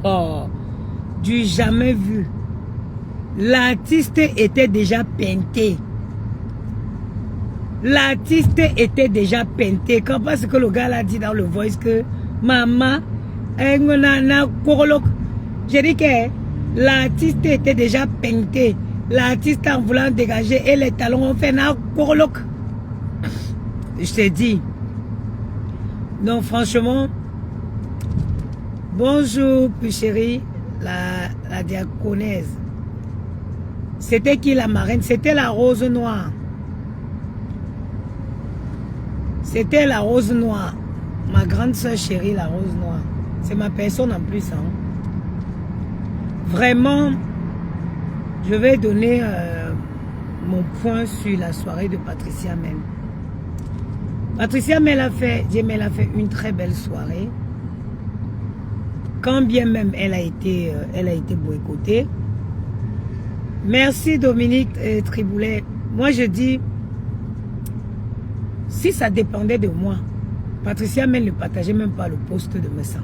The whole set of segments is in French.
Oh, du jamais vu. L'artiste était déjà peinté. L'artiste était déjà peinté. Quand parce que le gars l'a dit dans le voice que maman, j'ai dit que l'artiste était déjà peinté. L'artiste en voulant dégager et les talons ont fait un korolok. Je t'ai dit. Donc franchement, bonjour plus chérie, la diaconesse. C'était qui la marraine? C'était la rose noire. C'était la rose noire. Ma grande soeur chérie, la rose noire. C'est ma personne en plus. Hein. Vraiment, je vais donner mon point sur la soirée de Patricia Mel. Patricia Mel a fait une très belle soirée. Quand bien même elle a été boycottée. Merci Dominique Triboulet. Moi je dis, si ça dépendait de moi, Patricia Mel ne partageait même pas le poste de Messan.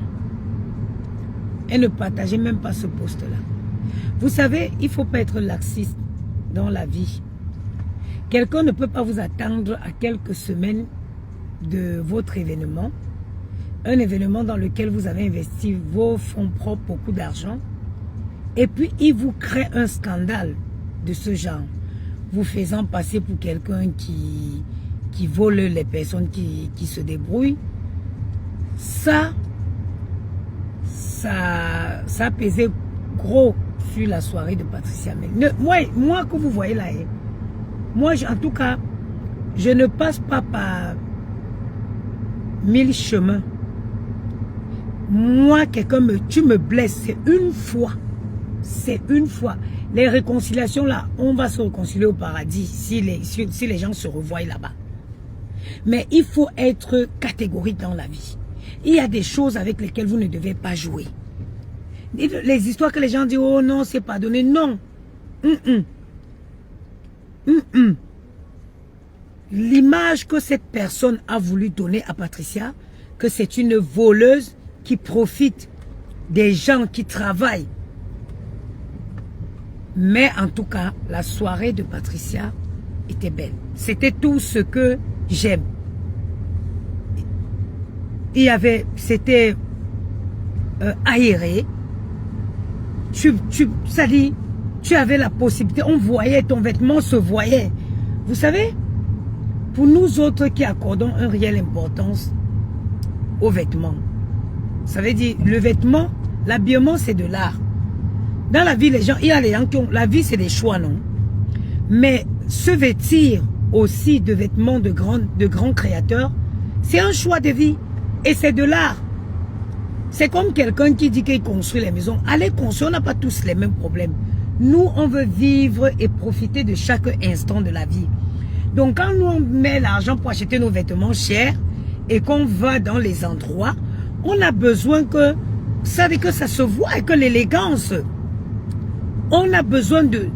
Elle ne partageait même pas ce poste-là. Vous savez, il ne faut pas être laxiste dans la vie. Quelqu'un ne peut pas vous attendre à quelques semaines de votre événement. Un événement dans lequel vous avez investi vos fonds propres, beaucoup d'argent. Et puis, il vous crée un scandale de ce genre. Vous faisant passer pour quelqu'un qui vole les personnes qui se débrouillent. Ça a pesé gros sur la soirée de Patricia Mel. Moi que vous voyez là, moi en tout cas, je ne passe pas par 1000 chemins. Moi, tu me blesses, c'est une fois. C'est une fois. Les réconciliations là, on va se réconcilier au paradis si les gens se revoient là-bas. Mais il faut être catégorique dans la vie. Il y a des choses avec lesquelles vous ne devez pas jouer. Les histoires que les gens disent, oh non, c'est pardonné. Non. L'image que cette personne a voulu donner à Patricia, que c'est une voleuse qui profite des gens qui travaillent. Mais en tout cas, la soirée de Patricia était belle. C'était tout ce que j'aime. C'était aéré. Ça dit, tu avais la possibilité, on voyait, ton vêtement se voyait. Vous savez, pour nous autres qui accordons une réelle importance aux vêtements, ça veut dire, le vêtement, l'habillement, c'est de l'art. Dans la vie, il y a les gens qui ont, la vie, c'est des choix, non? Mais se vêtir aussi de vêtements de grands créateurs, c'est un choix de vie. Et c'est de l'art. C'est comme quelqu'un qui dit qu'il construit les maisons. Allez construire, on n'a pas tous les mêmes problèmes. Nous, on veut vivre et profiter de chaque instant de la vie. Donc, quand nous, on met l'argent pour acheter nos vêtements chers et qu'on va dans les endroits, on a besoin que ça se voit et que l'élégance. On a besoin de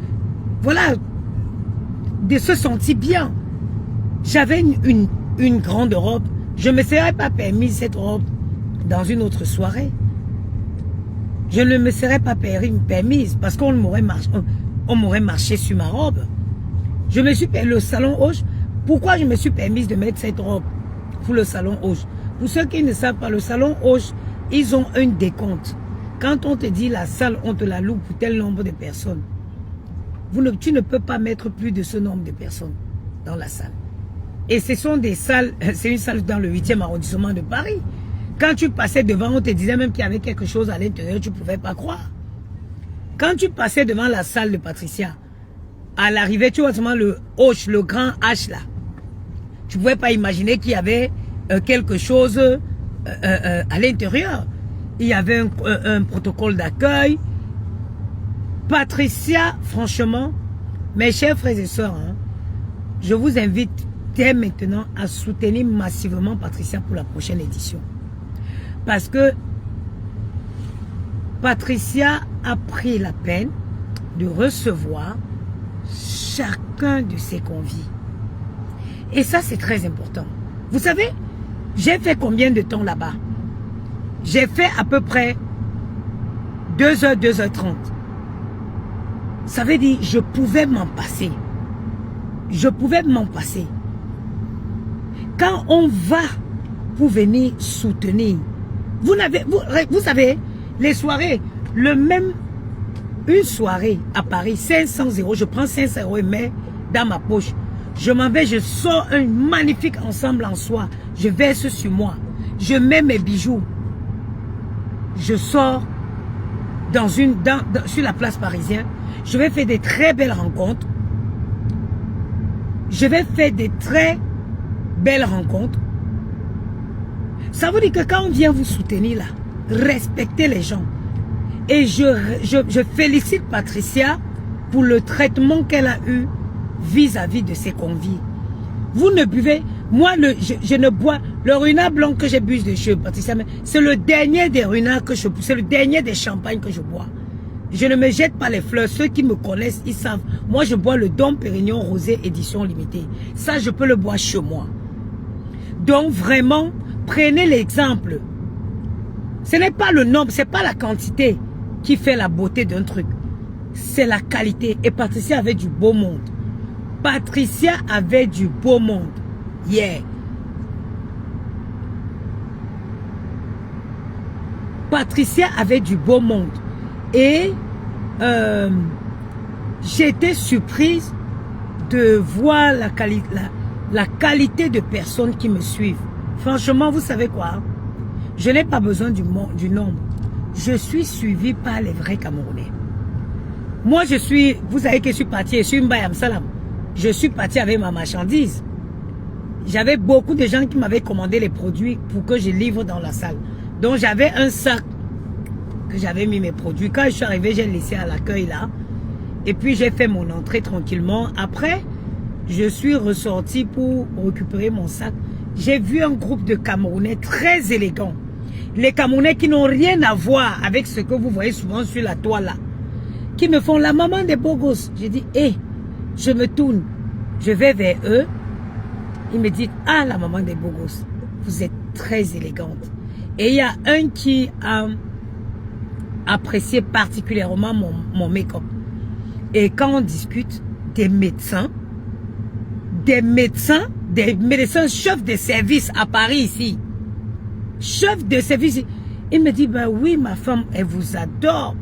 se sentir bien. J'avais une grande robe. Je ne me serais pas permis cette robe dans une autre soirée. Je ne me serais pas permise parce qu'on m'aurait marché sur ma robe. Je me suis permis le salon Hoche. Pourquoi je me suis permise de mettre cette robe pour le salon Hoche? Pour ceux qui ne savent pas, le salon Hoche, ils ont un décompte. Quand on te dit la salle, on te la loue pour tel nombre de personnes. Tu ne peux pas mettre plus de ce nombre de personnes dans la salle. Et ce sont des salles, c'est une salle dans le 8e arrondissement de Paris. Quand tu passais devant, on te disait même qu'il y avait quelque chose à l'intérieur, tu ne pouvais pas croire. Quand tu passais devant la salle de Patricia, à l'arrivée, tu vois seulement le H, le grand H là. Tu ne pouvais pas imaginer qu'il y avait quelque chose à l'intérieur. Il y avait un protocole d'accueil. Patricia, franchement, mes chers frères et sœurs, hein, je vous invite dès maintenant à soutenir massivement Patricia pour la prochaine édition. Parce que Patricia a pris la peine de recevoir chacun de ses conviés. Et ça, c'est très important. Vous savez, j'ai fait combien de temps là-bas? J'ai fait à peu près 2h, 2h30. Ça veut dire, je pouvais m'en passer. Je pouvais m'en passer. Quand on va pour venir soutenir, vous savez, les soirées, une soirée à Paris, 500 €, je prends 500 € et mets dans ma poche. Je m'en vais, je sors un magnifique ensemble en soie. Je verse sur moi. Je mets mes bijoux. Je sors sur la place parisienne. Je vais faire des très belles rencontres. Je vais faire des très belles rencontres. Ça veut dire que quand on vient vous soutenir là, respectez les gens. Et je félicite Patricia pour le traitement qu'elle a eu vis-à-vis de ses convives. Vous ne buvez, moi je ne bois, le Ruina blanc que j'ai bu de chez Patricia, c'est le dernier des Ruina que je bois, c'est le dernier des champagnes que je bois. Je ne me jette pas les fleurs, ceux qui me connaissent, ils savent. Moi je bois le Dom Pérignon Rosé édition limitée. Ça je peux le boire chez moi. Donc vraiment, prenez l'exemple. Ce n'est pas le nombre, c'est pas la quantité qui fait la beauté d'un truc. C'est la qualité. Et Patricia avait du beau monde. Patricia avait du beau monde. Yeah. Patricia avait du beau monde. Et j'étais surprise de voir la qualité de personnes qui me suivent. Franchement, vous savez quoi? Je n'ai pas besoin du nombre. Je suis suivi par les vrais Camerounais. Moi, vous savez que je suis partie, je suis Mbayam Salam. Je suis partie avec ma marchandise. J'avais beaucoup de gens qui m'avaient commandé les produits pour que je livre dans la salle. Donc, j'avais un sac que j'avais mis mes produits. Quand je suis arrivé, j'ai laissé à l'accueil là. Et puis, j'ai fait mon entrée tranquillement. Après, je suis ressorti pour récupérer mon sac. J'ai vu un groupe de Camerounais très élégants. Les Camerounais qui n'ont rien à voir avec ce que vous voyez souvent sur la toile là. Qui me font la maman des beaux gosses. J'ai dit, hé, je me tourne. Je vais vers eux. Ils me disent, ah, la maman des beaux gosses, vous êtes très élégante. Et il y a un qui a apprécié particulièrement mon make-up. Et quand on discute, des médecins chefs de service à Paris ici, chefs de service, ils me disent, ben oui, ma femme, elle vous adore.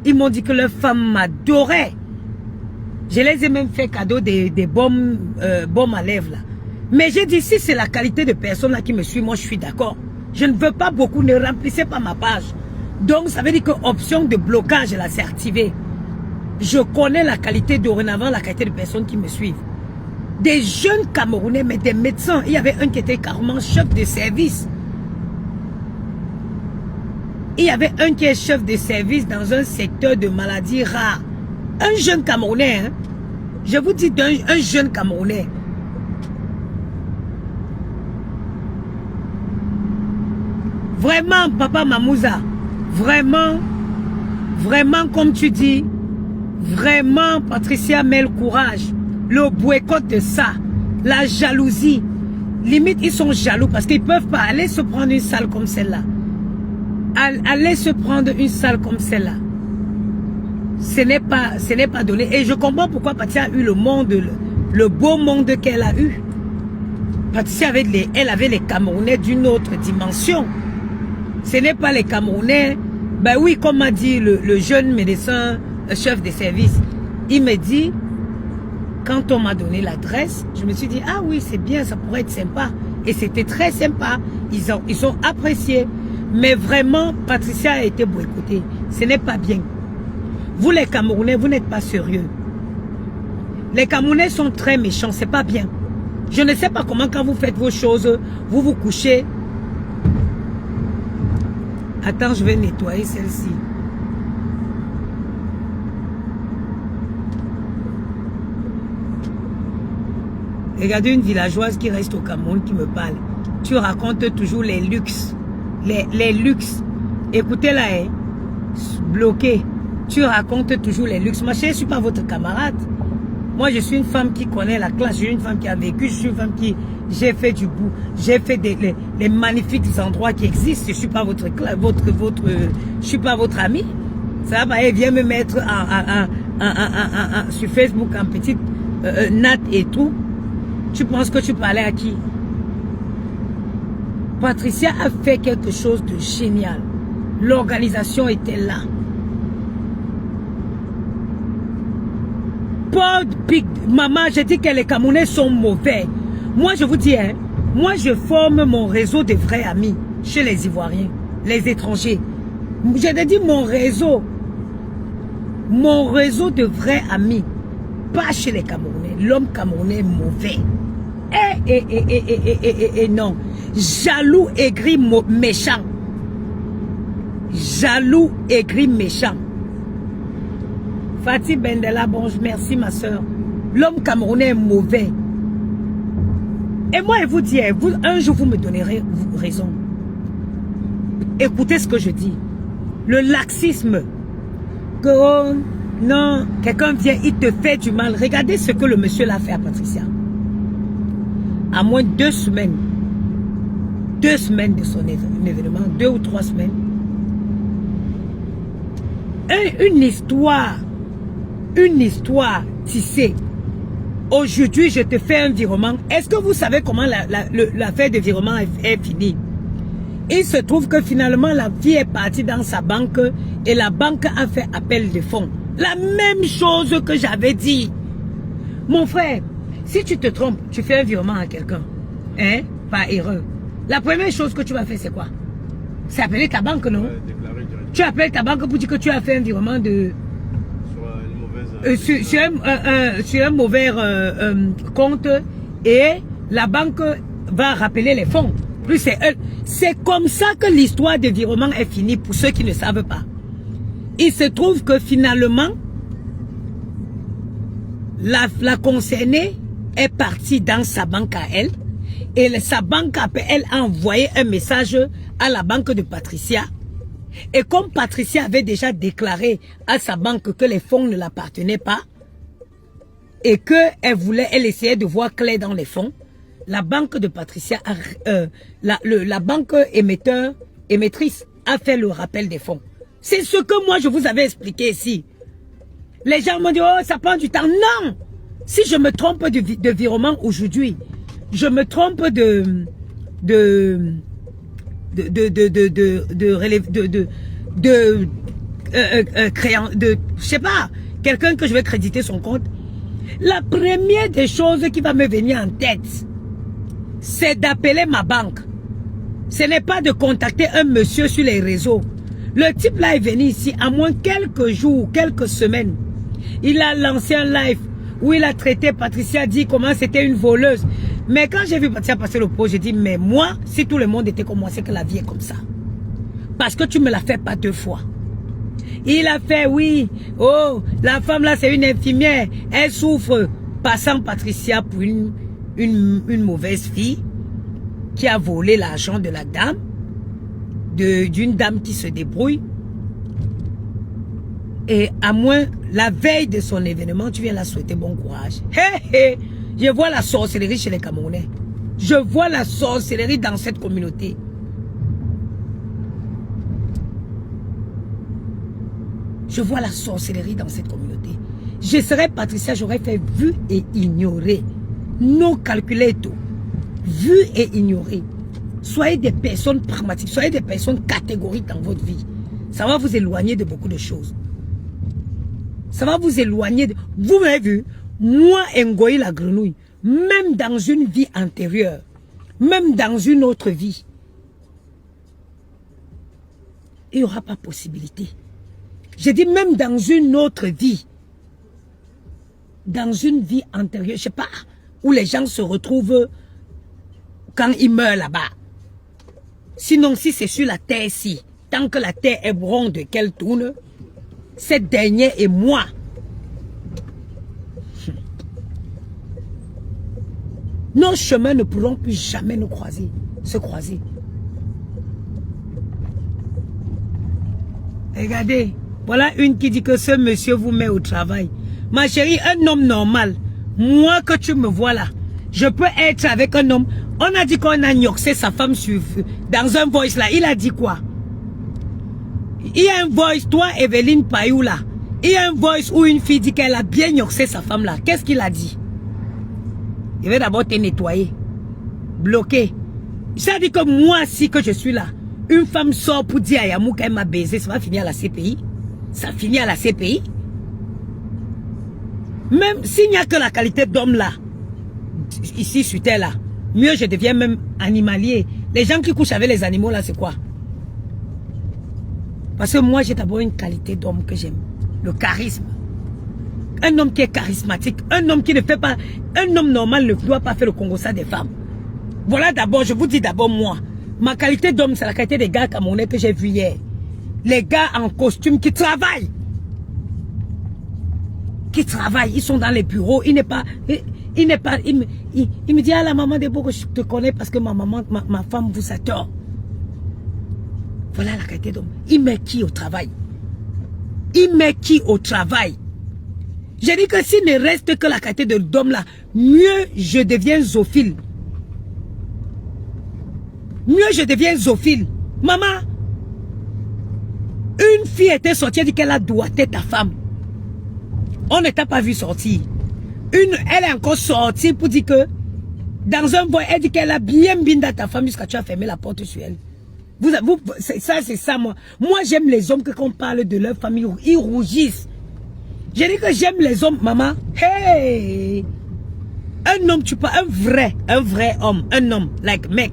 Ils m'ont dit que leur femme m'adorait. Je les ai même fait cadeau des baumes à lèvres là. Mais j'ai dit, si c'est la qualité de personne là qui me suit, moi je suis d'accord. Je ne veux pas beaucoup, ne remplissez pas ma page. Donc ça veut dire que option de blocage, elle s'est activée. Je connais la qualité dorénavant, la qualité de personnes qui me suivent. Des jeunes Camerounais, mais des médecins. Il y avait un qui était carrément chef de service. Il y avait un qui est chef de service dans un secteur de maladies rares. Un jeune Camerounais, hein? Je vous dis un jeune Camerounais. Vraiment, Papa Mamouza, vraiment, comme tu dis, vraiment, Patricia met le courage, le boycott de ça, la jalousie. Limite, ils sont jaloux parce qu'ils ne peuvent pas aller se prendre une salle comme celle-là. Aller se prendre une salle comme celle-là. Ce n'est pas donné. Et je comprends pourquoi Patricia a eu le monde, le beau monde qu'elle a eu. Patricia elle avait les Camerounais d'une autre dimension. Ce n'est pas les Camerounais. Ben oui, comme m'a dit le jeune médecin, le chef de service, il me dit, quand on m'a donné l'adresse, je me suis dit, ah oui, c'est bien, ça pourrait être sympa. Et c'était très sympa. Ils ont apprécié. Mais vraiment, Patricia a été boycottée. Ce n'est pas bien. Vous les Camerounais, vous n'êtes pas sérieux. Les Camerounais sont très méchants, c'est pas bien. Je ne sais pas comment quand vous faites vos choses, vous vous couchez. Attends, je vais nettoyer celle-ci. Regardez une villageoise qui reste au Cameroun qui me parle. Tu racontes toujours les luxes. Les luxes. Écoutez-la, hein. Bloqué. Tu racontes toujours les luxes. Moi, je ne suis pas votre camarade. Moi, je suis une femme qui connaît la classe. Je suis une femme qui a vécu. Je suis une femme qui... J'ai fait du bout. J'ai fait les magnifiques endroits qui existent. Je ne suis pas je suis pas votre ami. Ça va, elle vient me mettre sur Facebook en petite natte et tout. Tu penses que tu parlais à qui? Patricia a fait quelque chose de génial. L'organisation était là. Maman, j'ai dit que les Camerounais sont mauvais. Moi, je vous dis, hein, moi, je forme mon réseau de vrais amis chez les Ivoiriens, les étrangers. J'ai dit mon réseau de vrais amis, pas chez les Camerounais. L'homme camerounais est mauvais. Et non. Jaloux, aigri, méchant. Jaloux, aigri, méchant. Fatih Bendela, bon, merci ma soeur. L'homme camerounais est mauvais. Et moi, je vous dis, un jour, vous me donnerez raison. Écoutez ce que je dis. Le laxisme. Que, oh, non, quelqu'un vient, il te fait du mal. Regardez ce que le monsieur l'a fait à Patricia. À moins 2 semaines. 2 semaines de son événement. 2 ou 3 semaines. Une histoire. Une histoire tissée. Aujourd'hui, je te fais un virement. Est-ce que vous savez comment l'affaire de virement est finie? Il se trouve que finalement, la fille est partie dans sa banque et la banque a fait appel de fonds. La même chose que j'avais dit. Mon frère, si tu te trompes, tu fais un virement à quelqu'un, hein, par erreur. La première chose que tu vas faire, c'est quoi? C'est appeler ta banque, non? Tu appelles ta banque pour dire que tu as fait un virement de... sur un mauvais compte et la banque va rappeler les fonds. Plus c'est comme ça que l'histoire de virement est finie pour ceux qui ne savent pas. Il se trouve que finalement, la concernée est partie dans sa banque à elle et sa banque elle a envoyé un message à la banque de Patricia. Et comme Patricia avait déjà déclaré à sa banque que les fonds ne l'appartenaient pas et qu'elle essayait de voir clair dans les fonds, la banque de Patricia, la banque émettrice a fait le rappel des fonds. C'est ce que moi je vous avais expliqué ici. Les gens m'ont dit, oh ça prend du temps. Non! Si je me trompe de virement aujourd'hui, je me trompe je sais pas, quelqu'un que je vais créditer son compte, la première des choses qui va me venir en tête, c'est d'appeler ma banque. Ce n'est pas de contacter un monsieur sur les réseaux. Le type là est venu ici, à moins quelques jours, quelques semaines. Il a lancé un live où il a traité Patricia, dit comment c'était une voleuse. Mais quand j'ai vu Patricia passer le pot, j'ai dit, mais moi, si tout le monde était comme moi, c'est que la vie est comme ça. Parce que tu me l'as fait pas 2 fois. Il a fait, oui, oh, la femme là, c'est une infirmière. Elle souffre, passant Patricia pour une mauvaise fille qui a volé l'argent de la dame, d'une dame qui se débrouille. Et à moins, la veille de son événement, tu viens la souhaiter bon courage. Hé, hé, je vois la sorcellerie chez les Camerounais. Je vois la sorcellerie dans cette communauté. Je vois la sorcellerie dans cette communauté. Je serais Patricia, j'aurais fait vu et ignoré. Non calculé tout. Vu et ignoré. Soyez des personnes pragmatiques, soyez des personnes catégoriques dans votre vie. Ça va vous éloigner de beaucoup de choses. Ça va vous éloigner de... Vous m'avez vu, moi, Ngoï la grenouille, même dans une vie antérieure, même dans une autre vie, il n'y aura pas possibilité. J'ai dit même dans une autre vie, dans une vie antérieure, je ne sais pas, où les gens se retrouvent quand ils meurent là-bas. Sinon, si c'est sur la terre-ci, tant que la terre est ronde qu'elle tourne, cette dernière et moi. Nos chemins ne pourront plus jamais se croiser. Regardez, voilà une qui dit que ce monsieur vous met au travail. Ma chérie, un homme normal, moi que tu me vois là, je peux être avec un homme. On a dit qu'on a gnoxé sa femme dans un voice là. Il a dit quoi? Il y a un voice, toi, Evelyne Payou, là. Il y a un voice où une fille dit qu'elle a bien yoxé sa femme, là. Qu'est-ce qu'il a dit? Il va d'abord te nettoyer. Bloqué. Ça dit que moi, si que je suis là, une femme sort pour dire à Yamou qu'elle m'a baisé, ça va finir à la CPI. Ça finit à la CPI. Même s'il n'y a que la qualité d'homme là, ici sur terre là, mieux je deviens même animalier. Les gens qui couchent avec les animaux là, c'est quoi? Parce que moi j'ai d'abord une qualité d'homme que j'aime. Le charisme. Un homme qui est charismatique. Un homme qui ne fait pas... Un homme normal ne doit pas faire le congossa des femmes. Voilà d'abord, je vous dis d'abord moi. Ma qualité d'homme, c'est la qualité des gars camerounais que j'ai vu hier. Les gars en costume qui travaillent. Qui travaillent, ils sont dans les bureaux. Il me dit, ah la maman des beaux que je te connais parce que ma maman, ma femme vous adore. Voilà la qualité d'homme. Il met qui au travail? Il met qui au travail? J'ai dit que s'il ne reste que la qualité de d'homme là, mieux je deviens zoophile. Mieux je deviens zoophile. Maman, une fille était sortie, elle dit qu'elle a doigté ta femme. On ne t'a pas vu sortir. Elle est encore sortie pour dire que dans un voyage, elle dit qu'elle a bien bindé ta femme jusqu'à tu as fermé la porte sur elle. C'est ça moi. Moi j'aime les hommes que quand on parle de leur famille, ils rougissent. J'ai dit que j'aime les hommes, maman. Hey! Un homme, tu peux, un vrai homme, un homme, like mec.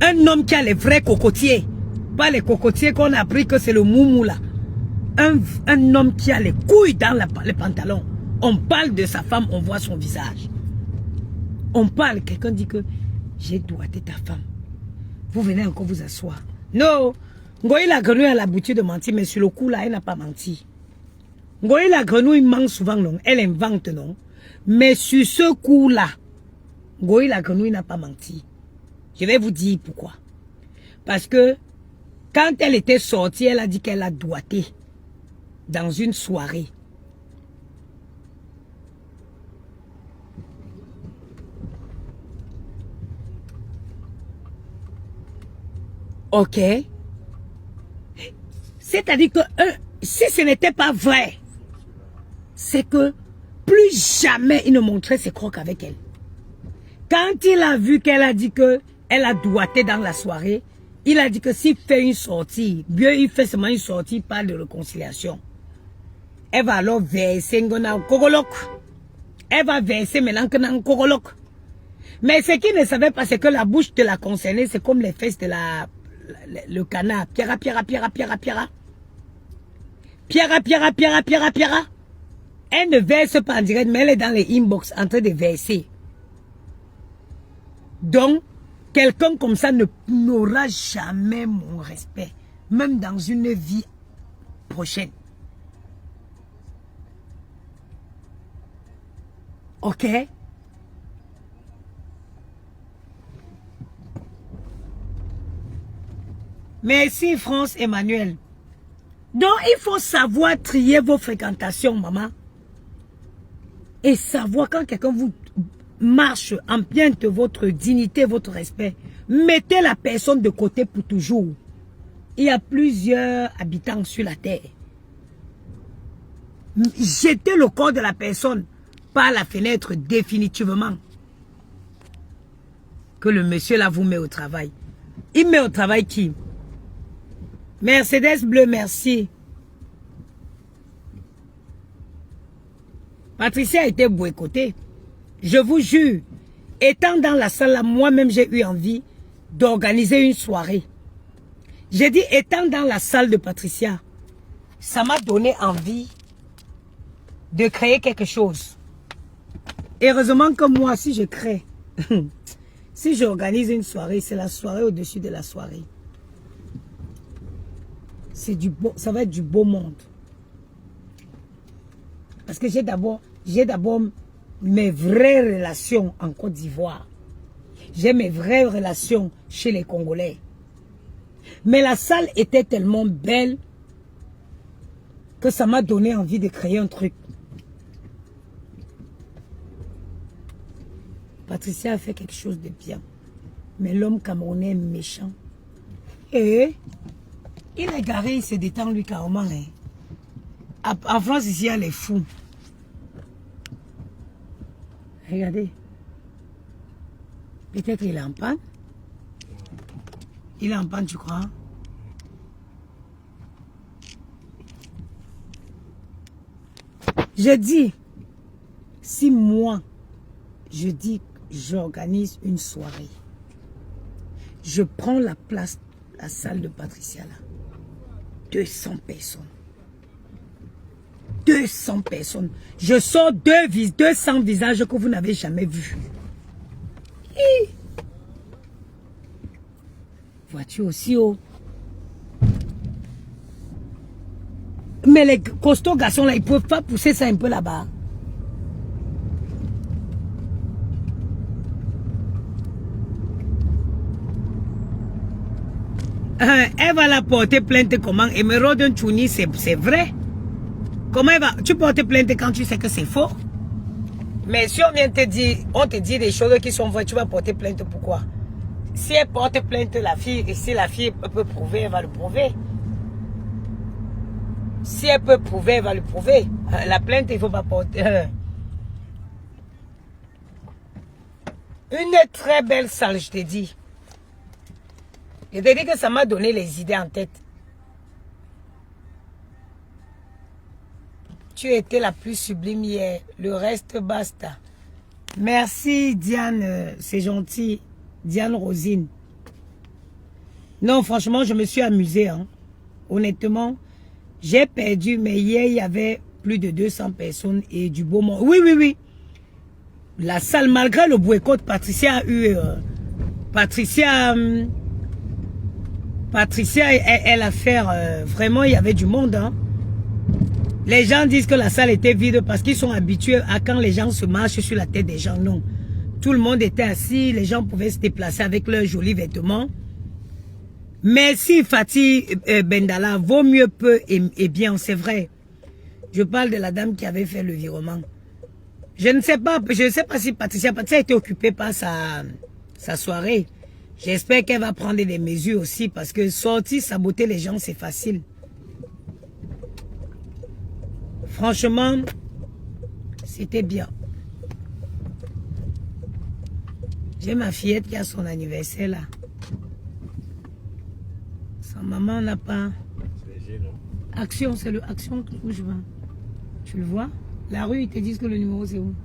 Un homme qui a les vrais cocotiers. Pas les cocotiers qu'on a appris que c'est le moumou là. Un homme qui a les couilles dans les pantalons. On parle de sa femme, on voit son visage. On parle, quelqu'un dit que j'ai doigté ta femme. Vous venez encore vous asseoir. Non. Ngoï la grenouille a l'habitude de mentir, mais sur le coup là, elle n'a pas menti. Ngoï la grenouille ment souvent, non. Elle invente, non. Mais sur ce coup là, Ngoï la grenouille n'a pas menti. Je vais vous dire pourquoi. Parce que quand elle était sortie, elle a dit qu'elle a doigté dans une soirée. Ok. C'est-à-dire que si ce n'était pas vrai, c'est que plus jamais il ne montrait ses crocs avec elle. Quand il a vu qu'elle a dit que elle a doigté dans la soirée, il a dit que s'il fait une sortie, bien il fait seulement une sortie, pas de réconciliation. Elle va alors verser un kogolok. Elle va verser maintenant un kogolok. Mais ce qu'il ne savait pas, c'est que la bouche de la concernée, c'est comme les fesses de le canard. Piara, piara, piara, piara, piara. Piara, piara, piara, piara, piara. Elle ne verse pas en direct, mais elle est dans les inbox en train de verser. Donc, quelqu'un comme ça n'aura jamais mon respect, même dans une vie prochaine. Ok? Merci France Emmanuel. Donc, il faut savoir trier vos fréquentations, maman. Et savoir quand quelqu'un vous marche, empiète votre dignité, votre respect. Mettez la personne de côté pour toujours. Il y a plusieurs habitants sur la terre. Jetez le corps de la personne par la fenêtre définitivement. Que le monsieur là vous met au travail. Il met au travail qui? Mercedes bleu, merci. Patricia a été boycottée. Je vous jure, étant dans la salle là, moi-même j'ai eu envie d'organiser une soirée. J'ai dit, étant dans la salle de Patricia, ça m'a donné envie de créer quelque chose. Heureusement que moi, si je crée, si j'organise une soirée, c'est la soirée au-dessus de la soirée. C'est du beau, ça va être du beau monde. Parce que j'ai d'abord mes vraies relations en Côte d'Ivoire. J'ai mes vraies relations chez les Congolais. Mais la salle était tellement belle que ça m'a donné envie de créer un truc. Patricia a fait quelque chose de bien. Mais l'homme camerounais est méchant. Et Il est garé, il se détend lui carrément. Hein. En France, ici, il y a les fous. Regardez. Peut-être il est en panne. Il est en panne, tu crois? Je dis, si moi, je dis, j'organise une soirée, je prends la place, la salle de Patricia là, 200 personnes. 200 personnes. Je sors 200 visages que vous n'avez jamais vus. Et voiture aussi haut. Mais les costauds garçons là, ils ne peuvent pas pousser ça un peu là-bas. Elle va la porter plainte comment? Emeraude Chouni, c'est vrai. Comment elle va? Tu portes plainte quand tu sais que c'est faux? Mais si on vient te dire, on te dit des choses qui sont vraies, tu vas porter plainte pourquoi? Si elle porte plainte la fille, et si la fille peut prouver, elle va le prouver. Si elle peut prouver, elle va le prouver. La plainte, il ne faut pas porter. Une très belle salle, je te dis. Je te dis que ça m'a donné les idées en tête. Tu étais la plus sublime hier. Le reste, basta. Merci, Diane. C'est gentil. Diane Rosine. Non, franchement, je me suis amusée. Hein. Honnêtement, j'ai perdu. Mais hier, il y avait plus de 200 personnes et du beau monde. Oui, oui, oui. La salle, malgré le boycott, Patricia a eu... Patricia, elle a fait... vraiment, il y avait du monde. Hein. Les gens disent que la salle était vide parce qu'ils sont habitués à quand les gens se marchent sur la tête des gens. Non. Tout le monde était assis, les gens pouvaient se déplacer avec leurs jolis vêtements. Merci Fatih Bendala, vaut mieux peu et bien, c'est vrai. Je parle de la dame qui avait fait le virement. Je ne sais pas si Patricia a été occupée par sa soirée. J'espère qu'elle va prendre des mesures aussi parce que sortir, saboter les gens, c'est facile. Franchement, c'était bien. J'ai ma fillette qui a son anniversaire là. Sa maman n'a pas... Action, c'est le Action où je vais. Tu le vois? La rue, ils te disent que le numéro c'est où?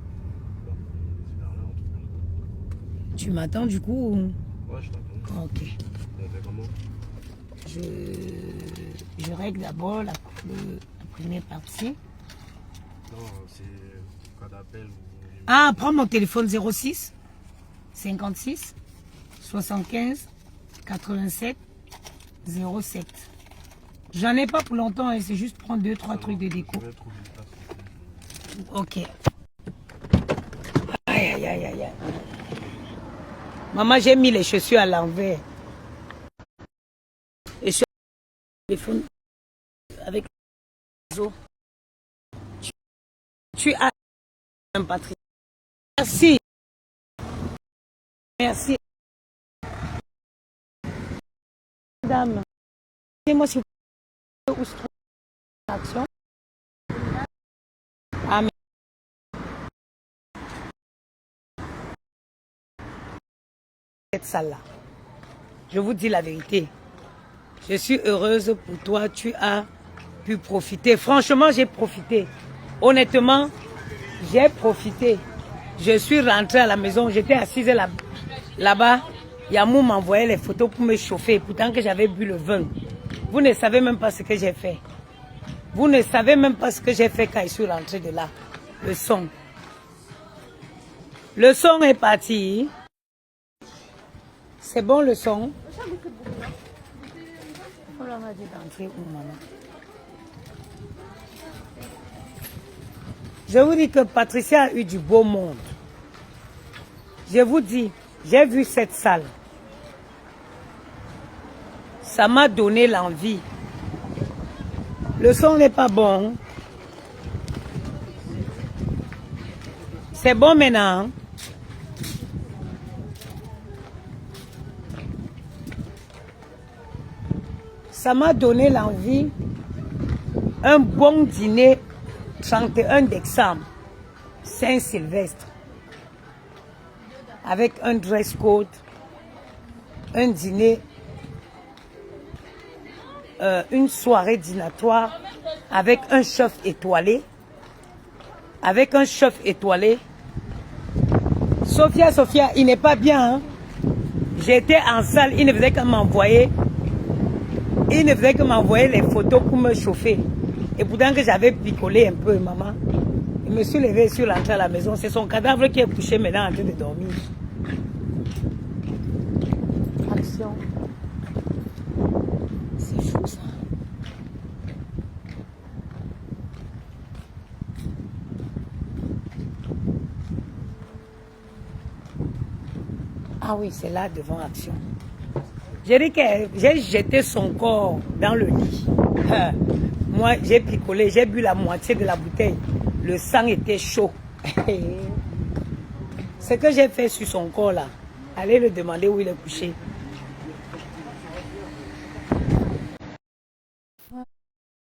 Tu m'attends du coup ou... Ouais, je t'attends. Ok. On fait comment? Je règle d'abord la première partie. Non, c'est cas d'appel ou... Ah, prends mon téléphone 06 56 75 87 07. J'en ai pas pour longtemps, hein, c'est juste prendre 2-3 trucs de déco. Je vais trouver une place. Ok. Aïe, aïe, aïe, aïe. Maman, j'ai mis les chaussures à l'envers. Et sur le téléphone avec les os. Tu as un Patrick. Merci. Merci. Madame, dis-moi si vous où se trouve l'action. Amen. Cette salle-là. Je vous dis la vérité. Je suis heureuse pour toi. Tu as pu profiter. Franchement, j'ai profité. Honnêtement, j'ai profité. Je suis rentrée à la maison. J'étais assise là-bas. Yamou m'envoyait les photos pour me chauffer. Pourtant que j'avais bu le vin. Vous ne savez même pas ce que j'ai fait. Vous ne savez même pas ce que j'ai fait quand je suis rentrée de là. Le son. Le son est parti. C'est bon le son. On m'a dit d'entrer où, maman? Je vous dis que Patricia a eu du beau monde. Je vous dis, j'ai vu cette salle. Ça m'a donné l'envie. Le son n'est pas bon. C'est bon maintenant. Ça m'a donné l'envie. Un bon dîner 31 décembre, Saint-Sylvestre, avec un dress code, un dîner, une soirée dînatoire avec un chef étoilé. Avec un chef étoilé. Sophia, il n'est pas bien. Hein? J'étais en salle, il ne faisait que m'envoyer. Il ne faisait que m'envoyer les photos pour me chauffer. Et pourtant que j'avais picolé un peu, maman. Je me suis levée sur l'entrée à la maison. C'est son cadavre qui est couché maintenant en train de dormir. Action. C'est fou ça. Ah oui, c'est là devant Action. J'ai dit que j'ai jeté son corps dans le lit. Moi, j'ai picolé, j'ai bu la moitié de la bouteille. Le sang était chaud. Ce que j'ai fait sur son corps là, allez le demander où il est couché.